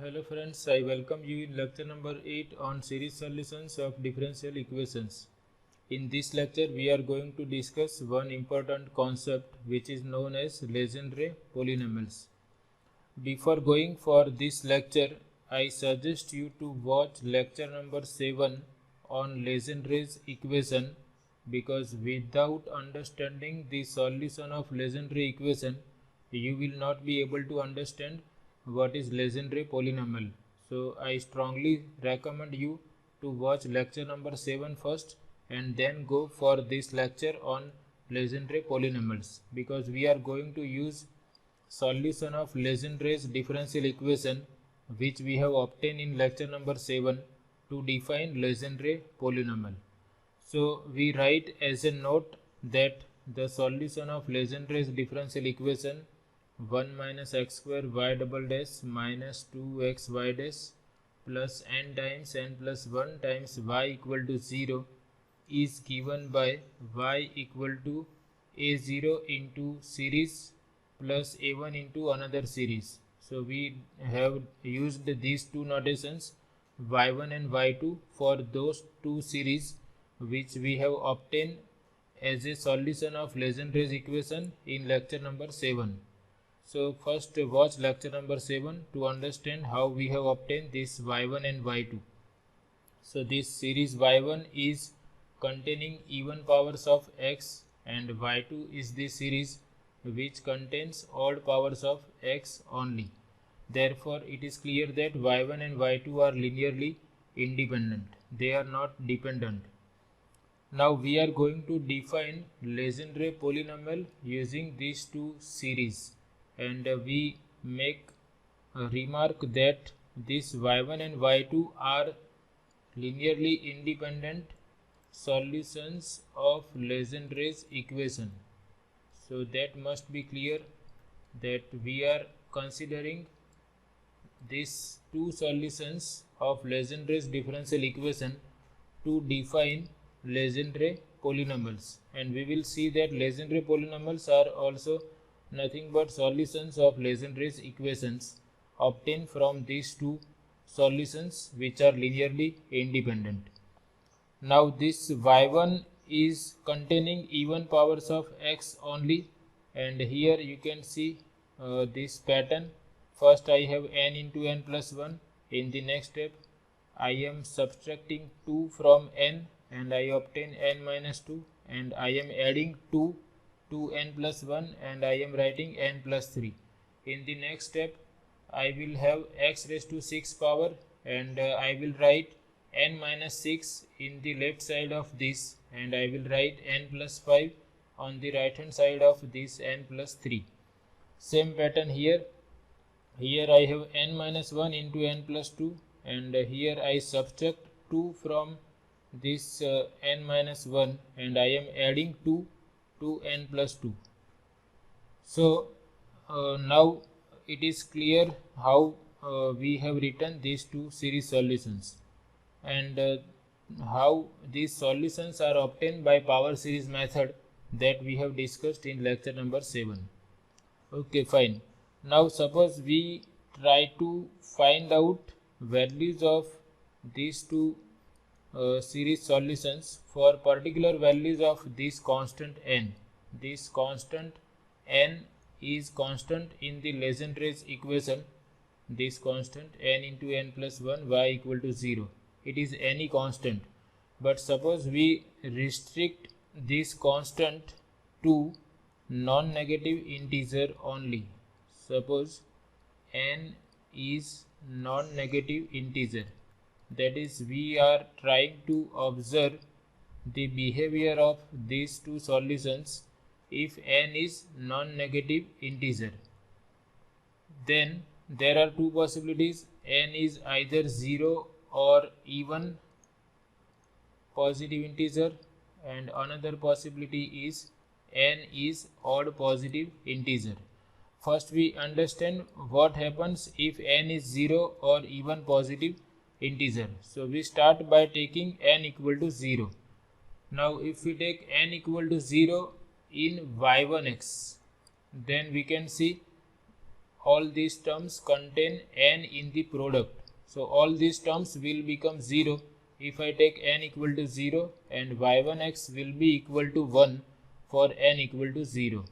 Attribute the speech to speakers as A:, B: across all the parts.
A: Hello friends, I welcome you in lecture number 8 on series solutions of differential equations. In this lecture, we are going to discuss one important concept which is known as Legendre Polynomials. Before going for this lecture, I suggest you to watch lecture number 7 on Legendaries equation because without understanding the solution of Legendre equation, you will not be able to understand what is Legendre polynomial. So I strongly recommend you to watch lecture number 7 first and then go for this lecture on Legendre polynomials because we are going to use solution of Legendaries differential equation which we have obtained in lecture number 7 to define Legendre polynomial. So we write as a note that the solution of Legendaries differential equation 1 minus x square y double dash minus 2xy dash plus n times n plus 1 times y equal to 0 is given by y equal to a0 into series plus a1 into another series. So we have used these two notations y1 and y2 for those two series which we have obtained as a solution of Legendaries equation in lecture number 7. So first watch lecture number 7 to understand how we have obtained this y1 and y2. So this series y1 is containing even powers of x and y2 is the series which contains odd powers of x only. Therefore, it is clear that y1 and y2 are linearly independent. They are not dependent. Now we are going to define Legendre polynomial using these two series, and we make a remark that this y1 and y2 are linearly independent solutions of Legendaries equation. So that must be clear that we are considering these two solutions of Legendaries differential equation to define Legendre polynomials, and we will see that Legendre polynomials are also nothing but solutions of Legendaries equations obtained from these two solutions which are linearly independent. Now this y1 is containing even powers of x only, and here you can see this pattern. First I have n into n plus 1. In the next step I am subtracting 2 from n and I obtain n minus 2, and I am adding 2 to n plus 1 and I am writing n plus 3. In the next step I will have x raised to 6 power, and I will write n minus 6 in the left side of this, and I will write n plus 5 on the right hand side of this n plus 3. Same pattern here. Here I have n minus 1 into n plus 2, and here I subtract 2 from this n minus 1 and I am adding 2 to n plus 2. So now it is clear how we have written these two series solutions, and how these solutions are obtained by power series method that we have discussed in lecture number 7. Okay, fine. Now suppose we try to find out values of these two series solutions for particular values of this constant n. This constant n is constant in the Legendaries equation. This constant n into n plus 1 y equal to 0. It is any constant, but suppose we restrict this constant to non-negative integer only. Suppose n is non-negative integer, that is we are trying to observe the behavior of these two solutions if n is non-negative integer. Then there are two possibilities: n is either 0 or even positive integer, and another possibility is n is odd positive integer. First we understand what happens if n is 0 or even positive integer. So we start by taking n equal to 0. Now if we take n equal to 0 in y1x, then we can see all these terms contain n in the product. So all these terms will become 0 if I take n equal to 0, and y1x will be equal to 1 for n equal to 0.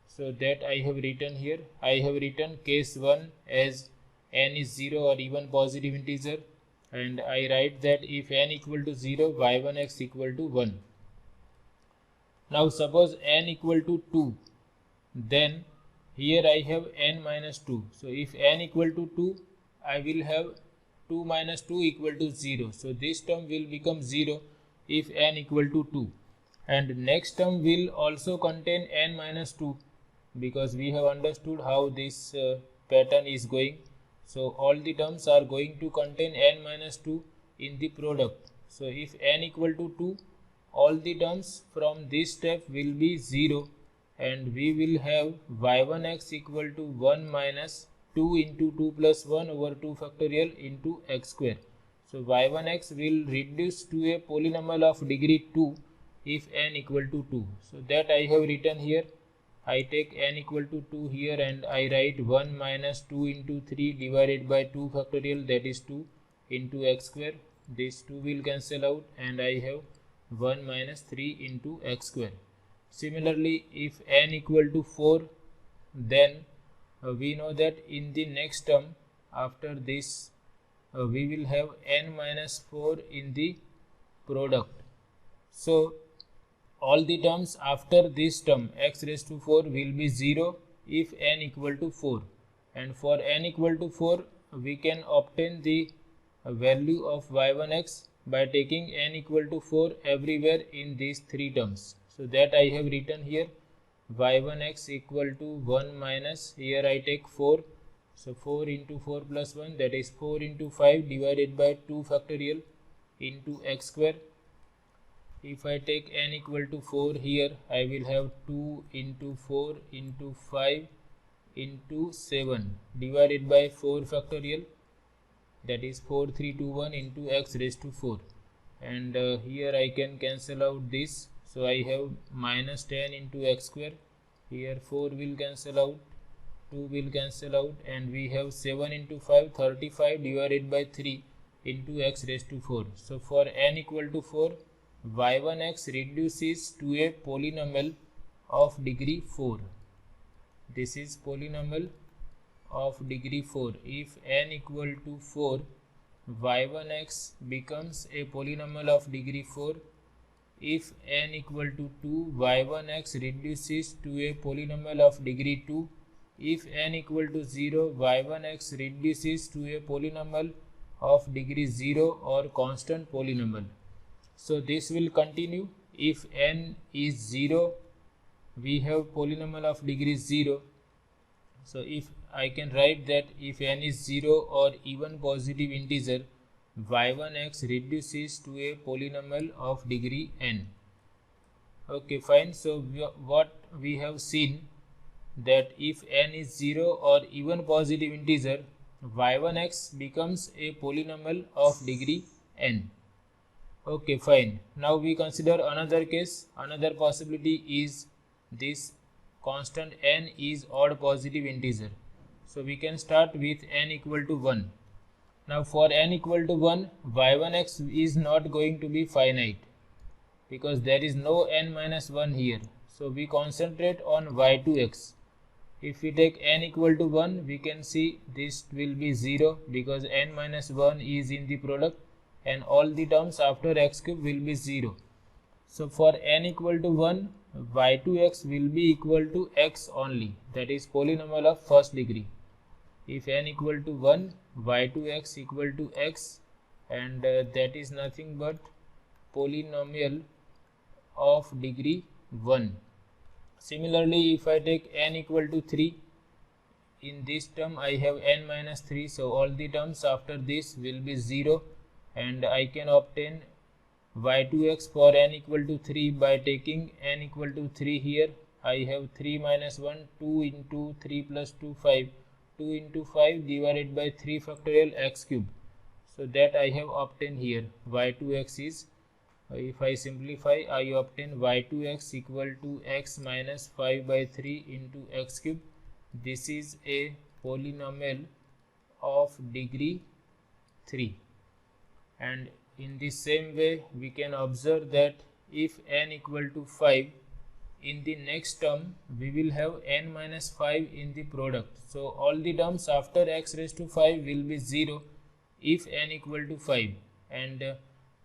A: So that I have written here. I have written case 1 as n is 0 or even positive integer, and I write that if n equal to 0, y1x equal to 1. Now suppose n equal to 2, then here I have n minus 2. So if n equal to 2, I will have 2 minus 2 equal to 0. So this term will become 0 if n equal to 2. And next term will also contain n minus 2, because we have understood how this pattern is going. So all the terms are going to contain n minus 2 in the product. So if n equal to 2, all the terms from this step will be 0, and we will have y1x equal to 1 minus 2 into 2 plus 1 over 2 factorial into x square. So y1x will reduce to a polynomial of degree 2 if n equal to 2. So that I have written here. I take n equal to 2 here, and I write 1 minus 2 into 3 divided by 2 factorial, that is 2 into x square. This 2 will cancel out, and I have 1 minus 3 into x square. Similarly, if n equal to 4, then we know that in the next term after this we will have n minus 4 in the product. So all the terms after this term x raised to 4 will be 0 if n equal to 4, and for n equal to 4 we can obtain the value of y1x by taking n equal to 4 everywhere in these three terms. So that I have written here, y1x equal to 1 minus, here I take 4, so 4 into 4 plus 1, that is 4 into 5 divided by 2 factorial into x square. If I take n equal to 4 here, I will have 2 into 4 into 5 into 7 divided by 4 factorial, that is 4321 into x raised to 4, and here I can cancel out this. So I have minus 10 into x square, here 4 will cancel out, 2 will cancel out, and we have 7 into 5, 35 divided by 3 into x raised to 4. So for n equal to 4, y1x reduces to a polynomial of degree 4. This is polynomial of degree 4. If n equal to 4, y1x becomes a polynomial of degree 4. If n equal to 2, y1x reduces to a polynomial of degree 2. If n equal to 0, y1x reduces to a polynomial of degree 0 or constant polynomial. So this will continue. If n is 0, we have polynomial of degree 0. So if I can write that if n is 0 or even positive integer, y1x reduces to a polynomial of degree n. Okay, fine. So what we have seen, that if n is 0 or even positive integer, y1x becomes a polynomial of degree n. Okay, fine. Now we consider another case. Another possibility is this constant n is odd positive integer. So we can start with n equal to 1. Now for n equal to 1, y1x is not going to be finite, because there is no n minus 1 here. So we concentrate on y2x. If we take n equal to 1, we can see this will be 0, because n minus 1 is in the product, and all the terms after x cube will be 0. So for n equal to 1, y2x will be equal to x only, that is polynomial of first degree. If n equal to 1, y2x equal to x, and that is nothing but polynomial of degree 1. Similarly, if I take n equal to 3, in this term I have n minus 3, so all the terms after this will be 0, and I can obtain y2x for n equal to 3 by taking n equal to 3 here. I have 3 minus 1, 2 into 3 plus 2, 5. 2 into 5 divided by 3 factorial x cube. So that I have obtained here. Y2x is, if I simplify, I obtain y2x equal to x minus 5 by 3 into x cube. This is a polynomial of degree 3. And in the same way we can observe that if n equal to 5, in the next term we will have n minus 5 in the product. So all the terms after x raised to 5 will be 0 if n equal to 5, and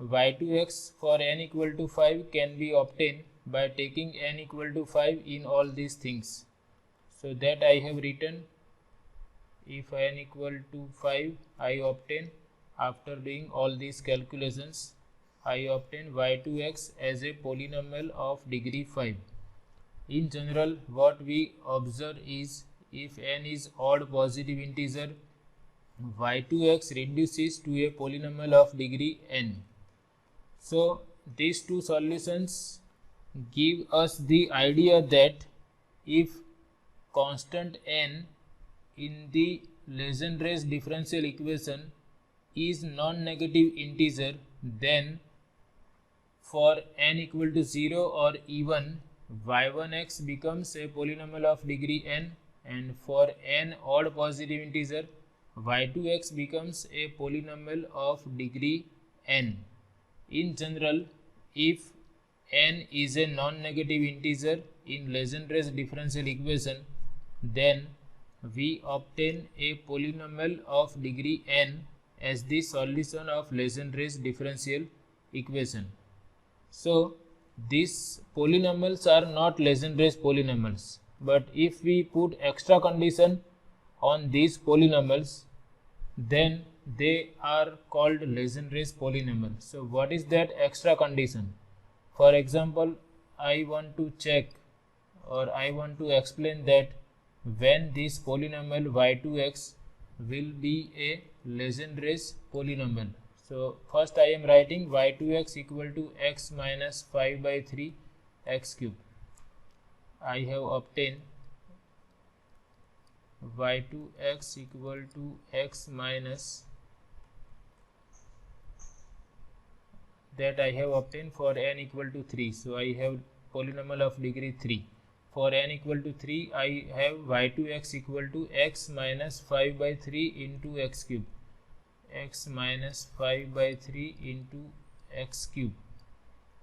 A: y2x for n equal to 5 can be obtained by taking n equal to 5 in all these things. So that I have written, if n equal to 5 I obtain, after doing all these calculations, I obtain y2x as a polynomial of degree 5. In general, what we observe is, if n is odd positive integer, y2x reduces to a polynomial of degree n. So these two solutions give us the idea that if constant n in the Legendre's differential equation is non-negative integer, then for n equal to 0 or even, y1x becomes a polynomial of degree n, and for n odd positive integer, y2x becomes a polynomial of degree n. In general, if n is a non-negative integer in Legendre's differential equation, then we obtain a polynomial of degree n as the solution of Legendre's differential equation. So these polynomials are not Legendre's polynomials, but if we put extra condition on these polynomials, then they are called Legendre's polynomial. So what is that extra condition? For example, I want to check, or I want to explain that when this polynomial y2x will be a Legendre's polynomial. So first I am writing y2x equal to x minus 5 by 3 x cube. I have obtained y2x equal to x minus, that I have obtained for n equal to 3. So I have polynomial of degree 3. For n equal to 3, I have y2x equal to x minus 5 by 3 into x cube. X minus 5 by 3 into x cube.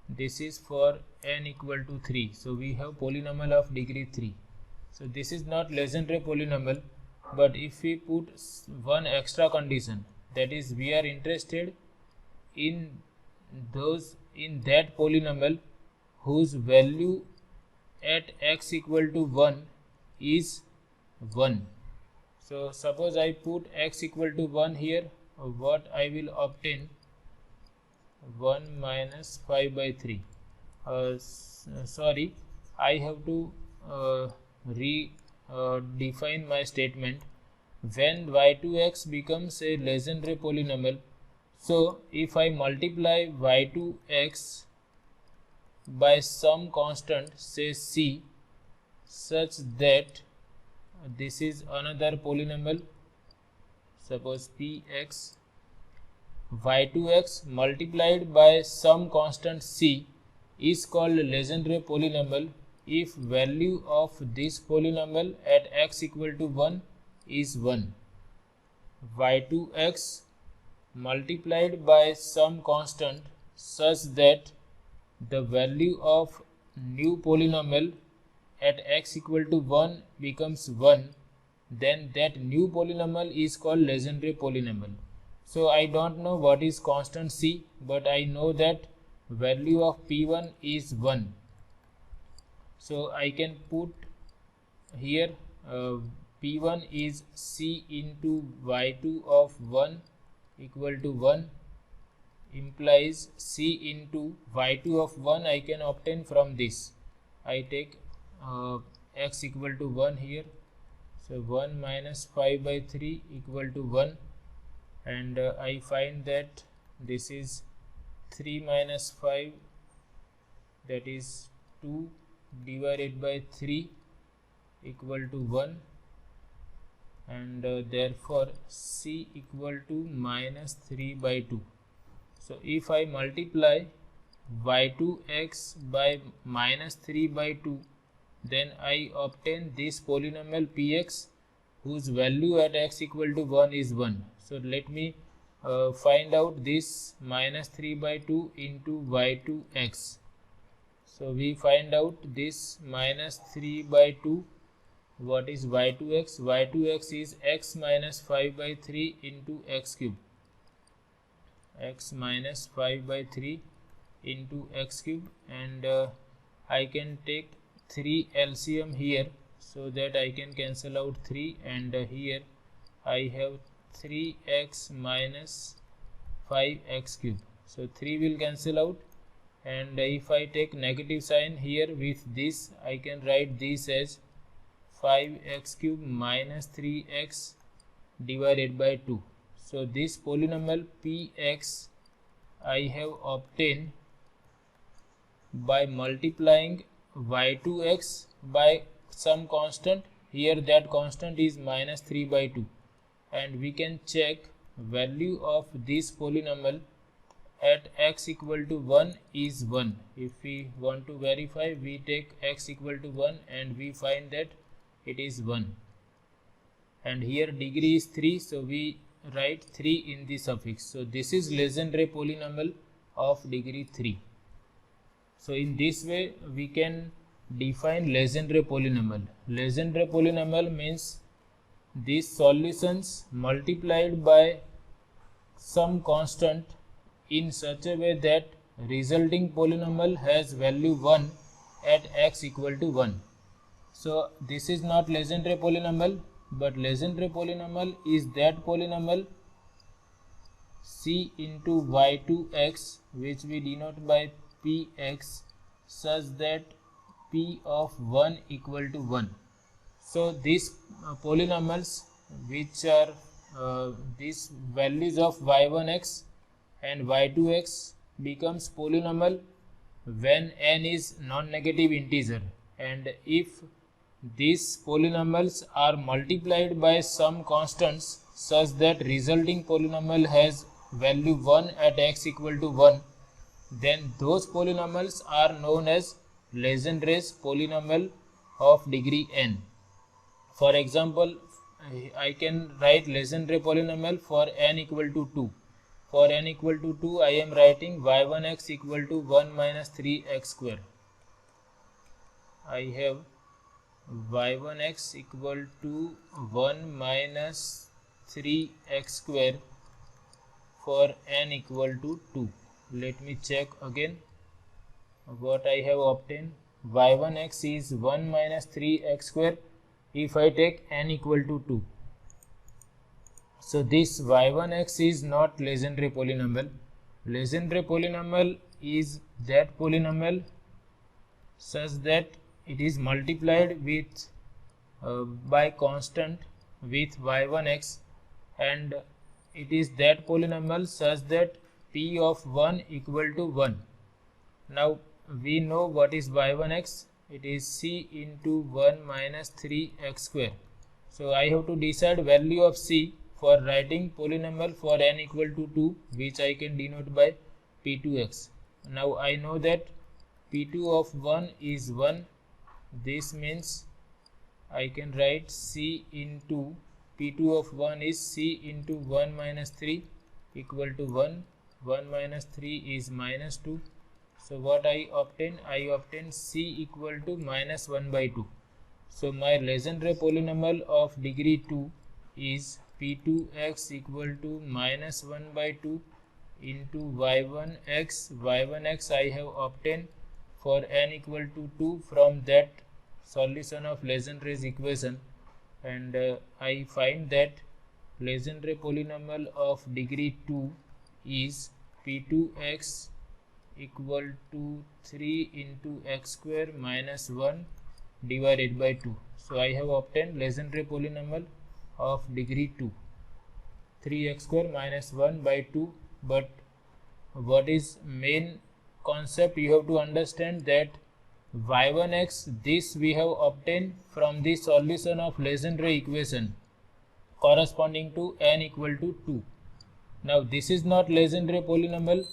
A: This is for n equal to 3. So we have polynomial of degree 3. So this is not Legendre polynomial, but if we put one extra condition, that is we are interested in that polynomial whose value at x equal to 1 is 1. So suppose I put x equal to 1 here, what I will obtain? 1 minus 5 by 3. Sorry, I have to redefine my statement. When y2x becomes a Legendre polynomial, so if I multiply y2x by some constant, say c, such that this is another polynomial, suppose px, y2x multiplied by some constant c is called Legendre polynomial if value of this polynomial at x equal to 1 is 1. y2x multiplied by some constant such that the value of new polynomial at x equal to 1 becomes 1, then that new polynomial is called Legendre polynomial. So I don't know what is constant c, but I know that value of p1 is 1. So I can put here p1 is c into y2 of 1 equal to 1, implies c into y2 of 1 I can obtain from this. I take x equal to 1 here. So 1 minus 5 by 3 equal to 1, and I find that this is 3 minus 5, that is 2 divided by 3 equal to 1, and therefore c equal to minus 3 by 2. So if I multiply y2x by minus 3 by 2, then I obtain this polynomial px whose value at x equal to 1 is 1. So let me find out this minus 3 by 2 into y2x. So we find out this minus 3 by 2. What is y2x? y2x is x minus 5 by 3 into x cube. X minus 5 by 3 into x cube, and I can take 3 LCM here, so that I can cancel out 3, and here I have 3x minus 5x cube. So 3 will cancel out, and if I take negative sign here with this, I can write this as 5x cube minus 3x divided by 2. So this polynomial px I have obtained by multiplying y2x by some constant. Here that constant is minus 3 by 2, and we can check value of this polynomial at x equal to 1 is 1. If we want to verify, we take x equal to 1 and we find that it is 1. And here degree is 3, so we write 3 in the suffix. So this is Legendre polynomial of degree 3. So in this way we can define Legendre polynomial. Legendre polynomial means these solutions multiplied by some constant in such a way that resulting polynomial has value 1 at x equal to 1. So this is not Legendre polynomial, but Legendre polynomial is that polynomial c into y2x, which we denote by px, such that p of 1 equal to 1. So these polynomials, which are these values of y1x and y2x, becomes polynomial when n is non-negative integer, and if these polynomials are multiplied by some constants such that resulting polynomial has value 1 at x equal to 1, then those polynomials are known as Legendres polynomial of degree n. For example, I can write Legendre polynomial for n equal to 2. For n equal to 2, I am writing y1x equal to 1 minus 3x square. I have y1x equal to 1 minus 3x square for n equal to 2. Let me check again what I have obtained. y1x is 1 minus 3x square if I take n equal to 2. So this y1x is not Legendre polynomial. Legendre polynomial is that polynomial such that it is multiplied with by constant with y1x, and it is that polynomial such that p of 1 equal to 1. Now we know what is y1x. It is c into 1 minus 3x square. So I have to decide value of c for writing polynomial for n equal to 2, which I can denote by p2x. Now I know that p2 of 1 is 1. This means I can write c into p2 of 1 is c into 1 minus 3 equal to 1. 1 minus 3 is minus 2. So what I obtain? I obtain c equal to minus 1 by 2. So my Legendre polynomial of degree 2 is p2x equal to minus 1 by 2 into y1x. y1x I have obtained for n equal to 2 from that solution of Legendre's equation, and I find that Legendre polynomial of degree 2 is p2x equal to 3 into x square minus 1 divided by 2. So I have obtained Legendre polynomial of degree 2, 3x square minus 1 by 2. But what is main concept you have to understand, that y1x, this we have obtained from the solution of Legendre equation corresponding to n equal to 2. Now this is not Legendre polynomial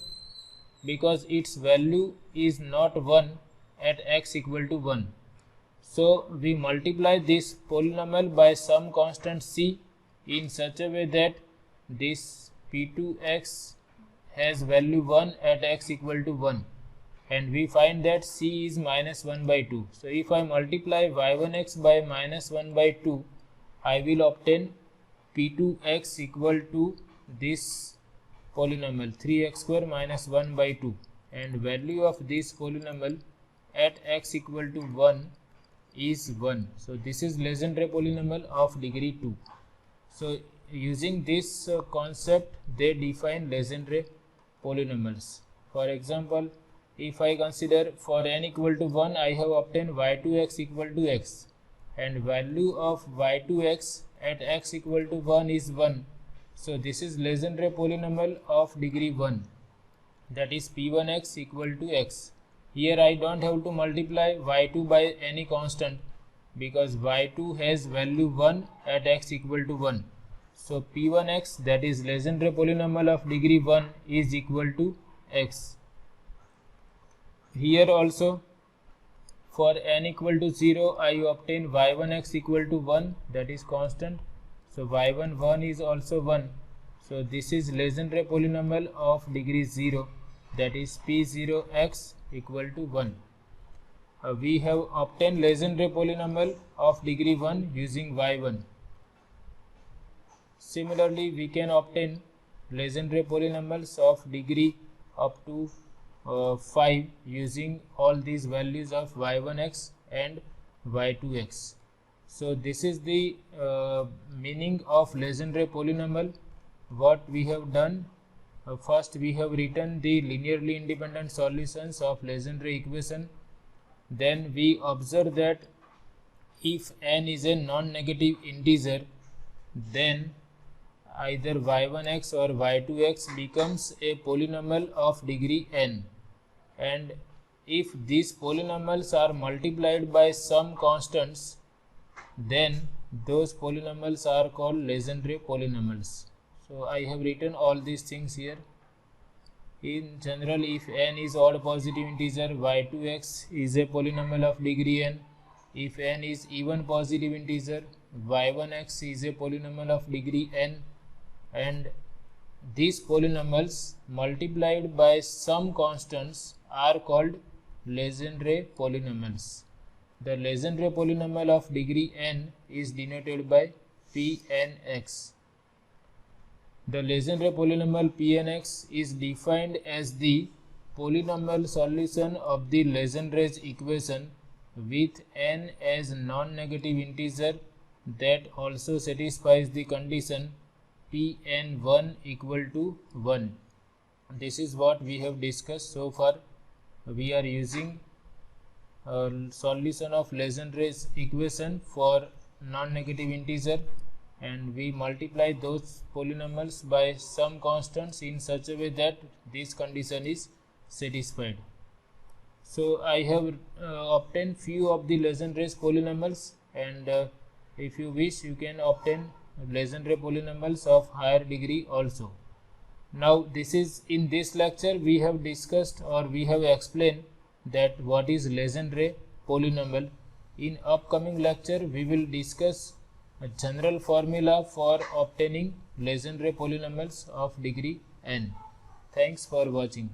A: because its value is not 1 at x equal to 1. So we multiply this polynomial by some constant c in such a way that this p2x has value 1 at x equal to 1, and we find that c is minus 1 by 2. So if I multiply y1x by minus 1 by 2, I will obtain p2x equal to this polynomial 3x square minus 1 by 2, and value of this polynomial at x equal to 1 is 1. So this is Legendre polynomial of degree 2. So using this concept, they define Legendre polynomials. For example, if I consider for n equal to 1, I have obtained y2x equal to x, and value of y2x at x equal to 1 is 1. So this is Legendre polynomial of degree 1, that is p1x equal to x. Here I don't have to multiply y2 by any constant because y2 has value 1 at x equal to 1. So p1x, that is Legendre polynomial of degree 1, is equal to x. Here also for n equal to 0, I obtain y1x equal to 1, that is constant. So y1 1 is also 1. So this is Legendre polynomial of degree 0, that is p0x equal to 1. We have obtained Legendre polynomial of degree 1 using y1. Similarly, we can obtain Legendre polynomials of degree up to 5 using all these values of y1x and y2x. So this is the meaning of Legendre polynomial. What we have done, first we have written the linearly independent solutions of Legendre equation. Then we observe that if n is a non-negative integer, then either y1x or y2x becomes a polynomial of degree n, and if these polynomials are multiplied by some constants, then those polynomials are called Legendre polynomials. So I have written all these things here. In general, if n is odd positive integer, y2x is a polynomial of degree n. If n is even positive integer, y1x is a polynomial of degree n, and these polynomials multiplied by some constants are called Legendre polynomials. The Legendre polynomial of degree n is denoted by Pnx. The Legendre polynomial Pnx is defined as the polynomial solution of the Legendre's equation with n as non-negative integer that also satisfies the condition Pn1 equal to 1. This is what we have discussed so far. We are using a solution of Legendre's equation for non-negative integer, and we multiply those polynomials by some constants in such a way that this condition is satisfied. So I have obtained few of the Legendre's polynomials, and if you wish, you can obtain Legendre polynomials of higher degree also. Now in this lecture we have discussed, or we have explained, that what is Legendre polynomial. In upcoming lecture we will discuss a general formula for obtaining Legendre polynomials of degree n. Thanks for watching.